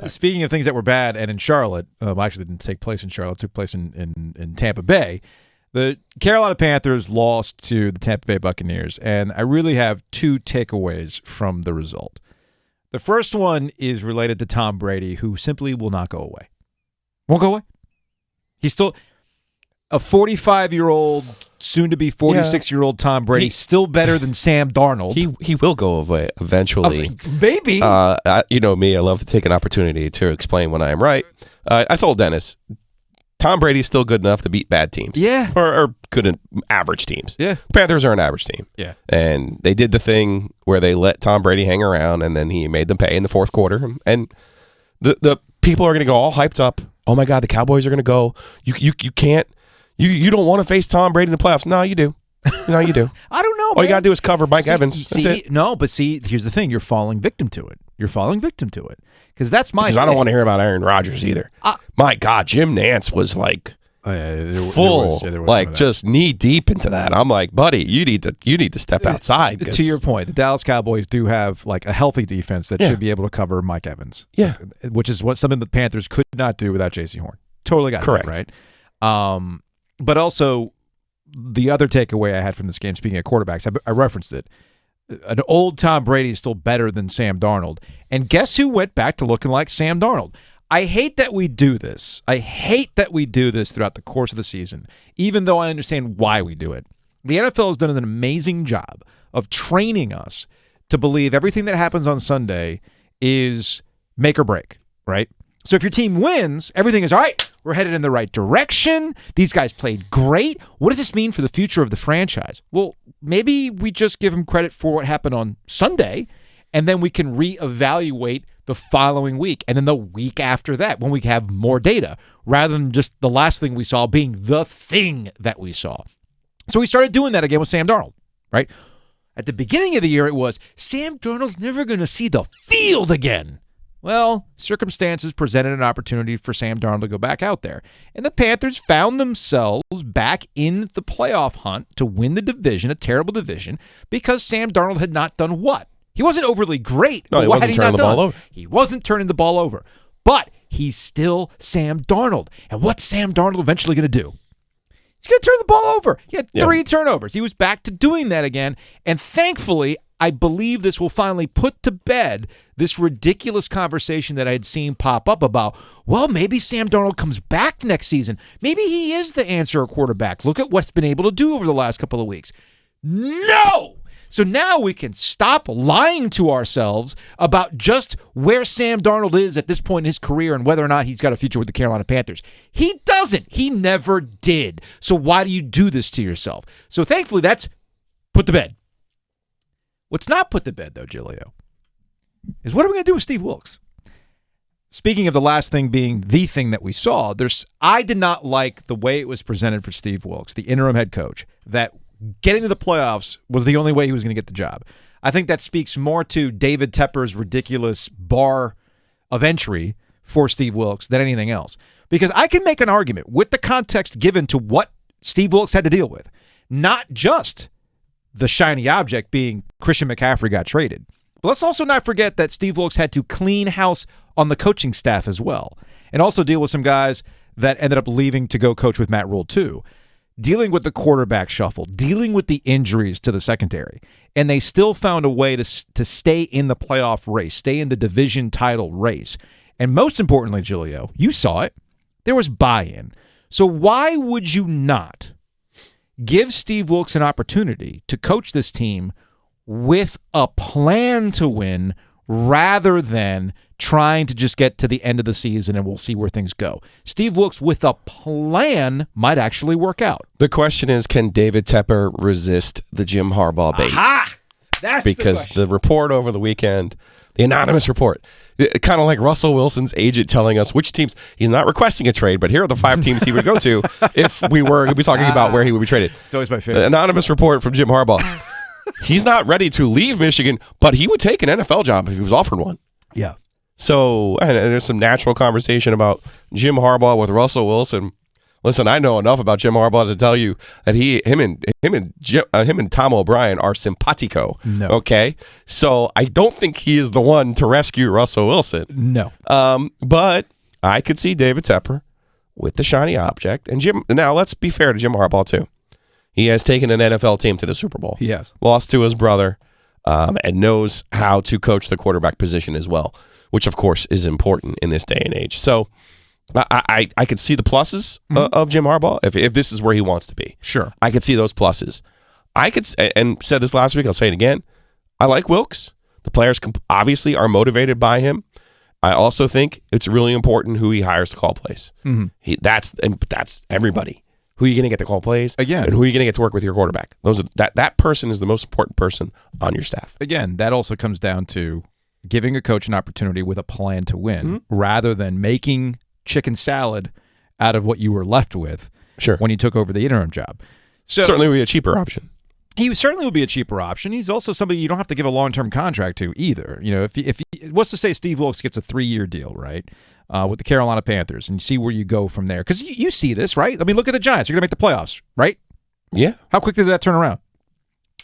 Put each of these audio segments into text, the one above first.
Speaking of things that were bad, and in Charlotte, actually didn't take place in Charlotte, it took place in Tampa Bay. The Carolina Panthers lost to the Tampa Bay Buccaneers, and I really have two takeaways from the result. The first one is related to Tom Brady, who simply will not go away. Won't go away. He's still a 45-year-old, soon-to-be 46-year-old Tom Brady, still better than Sam Darnold. He will go away eventually. Maybe. You know me, I love to take an opportunity to explain when I am right. I told Dennis, Tom Brady's still good enough to beat bad teams. Yeah. Or good average teams. Yeah. Panthers are an average team. Yeah. And they did the thing where they let Tom Brady hang around, and then he made them pay in the fourth quarter. And the people are going to go all hyped up. Oh, my God, the Cowboys are going to go. You can't. You don't want to face Tom Brady in the playoffs. No, you do. No, you do. I don't know, All you got to do is cover Mike Evans. That's it. No, but here's the thing. You're falling victim to it. Because that's my... Because I don't want to hear about Aaron Rodgers either. My God, Jim Nantz was like full, like just knee deep into that. I'm like, buddy, you need to step outside. To your point, the Dallas Cowboys do have like a healthy defense that should be able to cover Mike Evans. Yeah. Which is something the Panthers could not do without J.C. Horn. Totally got correct. That right. But also, the other takeaway I had from this game, speaking of quarterbacks, I referenced it. An old Tom Brady is still better than Sam Darnold. And guess who went back to looking like Sam Darnold? I hate that we do this. Throughout the course of the season, even though I understand why we do it. The NFL has done an amazing job of training us to believe everything that happens on Sunday is make or break, right? So if your team wins, everything is, all right, we're headed in the right direction. These guys played great. What does this mean for the future of the franchise? Well, maybe we just give them credit for what happened on Sunday, and then we can reevaluate the following week and then the week after that when we have more data, rather than just the last thing we saw being the thing that we saw. So we started doing that again with Sam Darnold, right? At the beginning of the year, it was, Sam Darnold's never going to see the field again. Well, circumstances presented an opportunity for Sam Darnold to go back out there. And the Panthers found themselves back in the playoff hunt to win the division, a terrible division, because Sam Darnold had not done what? He wasn't overly great. No, he wasn't turning the ball over. He wasn't turning the ball over. But he's still Sam Darnold. And what's Sam Darnold eventually going to do? He's going to turn the ball over. He had 3 turnovers. He was back to doing that again. And thankfully, I believe this will finally put to bed this ridiculous conversation that I had seen pop up about, well, maybe Sam Darnold comes back next season. Maybe he is the answer quarterback. Look at what's been able to do over the last couple of weeks. No! So now we can stop lying to ourselves about just where Sam Darnold is at this point in his career and whether or not he's got a future with the Carolina Panthers. He doesn't. He never did. So why do you do this to yourself? So thankfully, that's put to bed. What's not put to bed, though, Giglio, is what are we going to do with Steve Wilks? Speaking of the last thing being the thing that we saw, I did not like the way it was presented for Steve Wilks, the interim head coach, that getting to the playoffs was the only way he was going to get the job. I think that speaks more to David Tepper's ridiculous bar of entry for Steve Wilks than anything else. Because I can make an argument with the context given to what Steve Wilks had to deal with, not just the shiny object being Christian McCaffrey got traded. But let's also not forget that Steve Wilks had to clean house on the coaching staff as well, and also deal with some guys that ended up leaving to go coach with Matt Rule too, dealing with the quarterback shuffle, dealing with the injuries to the secondary, and they still found a way to stay in the playoff race, stay in the division title race. And most importantly, Giglio, you saw it, there was buy-in. So why would you not give Steve Wilks an opportunity to coach this team with a plan to win rather than trying to just get to the end of the season and we'll see where things go? Steve Wilks with a plan might actually work out. The question is, can David Tepper resist the Jim Harbaugh bait? Aha! That's because the report over the weekend, the anonymous report, kind of like Russell Wilson's agent telling us which teams, he's not requesting a trade, but here are the 5 teams he would go to if we were going to be talking about where he would be traded. It's always my favorite. The anonymous report from Jim Harbaugh. He's not ready to leave Michigan, but he would take an NFL job if he was offered one. Yeah. So and there's some natural conversation about Jim Harbaugh with Russell Wilson. Listen, I know enough about Jim Harbaugh to tell you that him and Tom O'Brien are simpatico. No. Okay? So I don't think he is the one to rescue Russell Wilson. No. But I could see David Tepper with the shiny object. And Jim, now let's be fair to Jim Harbaugh too. He has taken an NFL team to the Super Bowl. He has. Lost to his brother, and knows how to coach the quarterback position as well, which of course is important in this day and age. So I could see the pluses of Jim Harbaugh if this is where he wants to be. Sure. I could see those pluses. I could, and said this last week, I'll say it again. I like Wilks. The players obviously are motivated by him. I also think it's really important who he hires to call plays. Mm-hmm. That's everybody. Who are you going to get to call plays? Again. And who are you going to get to work with your quarterback? That person is the most important person on your staff. Again, that also comes down to giving a coach an opportunity with a plan to win rather than making chicken salad out of what you were left with when he took over the interim job. So certainly would be a cheaper option. He certainly would be a cheaper option. He's also somebody you don't have to give a long-term contract to either. You know, if what's to say Steve Wilks gets a 3-year deal, right, with the Carolina Panthers, and you see where you go from there. Because you see this, right? I mean, look at the Giants. They're going to make the playoffs, right? Yeah. How quickly did that turn around?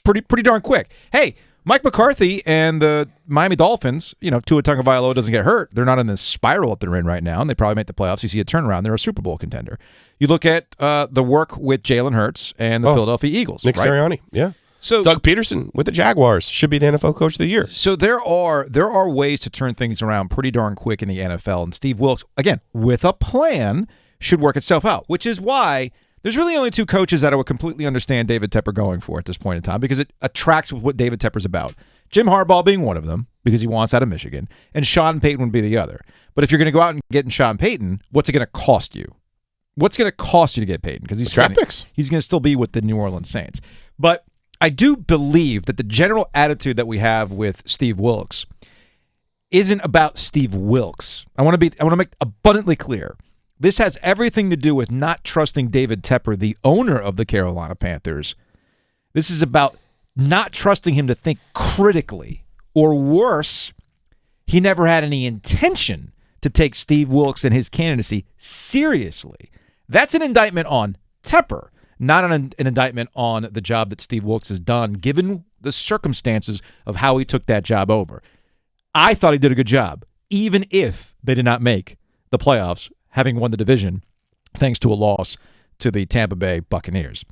Pretty darn quick. Hey, Mike McCarthy and the Miami Dolphins, you know, Tua Tagovailoa doesn't get hurt. They're not in this spiral that they're in right now, and they probably make the playoffs. You see a turnaround. They're a Super Bowl contender. You look at the work with Jalen Hurts and the Philadelphia Eagles. Nick Sirianni, yeah. So Doug Peterson with the Jaguars should be the NFL Coach of the Year. So there are ways to turn things around pretty darn quick in the NFL, and Steve Wilks, again, with a plan, should work itself out, which is why there's really only 2 coaches that I would completely understand David Tepper going for at this point in time, because it attracts with what David Tepper's about. Jim Harbaugh being one of them, because he wants out of Michigan, and Sean Payton would be the other. But if you're going to go out and get Sean Payton, what's it going to cost you? What's going to cost you to get Payton? Because he's going to still be with the New Orleans Saints. But I do believe that the general attitude that we have with Steve Wilks isn't about Steve Wilks. I want to make abundantly clear. This has everything to do with not trusting David Tepper, the owner of the Carolina Panthers. This is about not trusting him to think critically, or worse, he never had any intention to take Steve Wilks and his candidacy seriously. That's an indictment on Tepper, not an indictment on the job that Steve Wilks has done, given the circumstances of how he took that job over. I thought he did a good job, even if they did not make the playoffs, having won the division thanks to a loss to the Tampa Bay Buccaneers.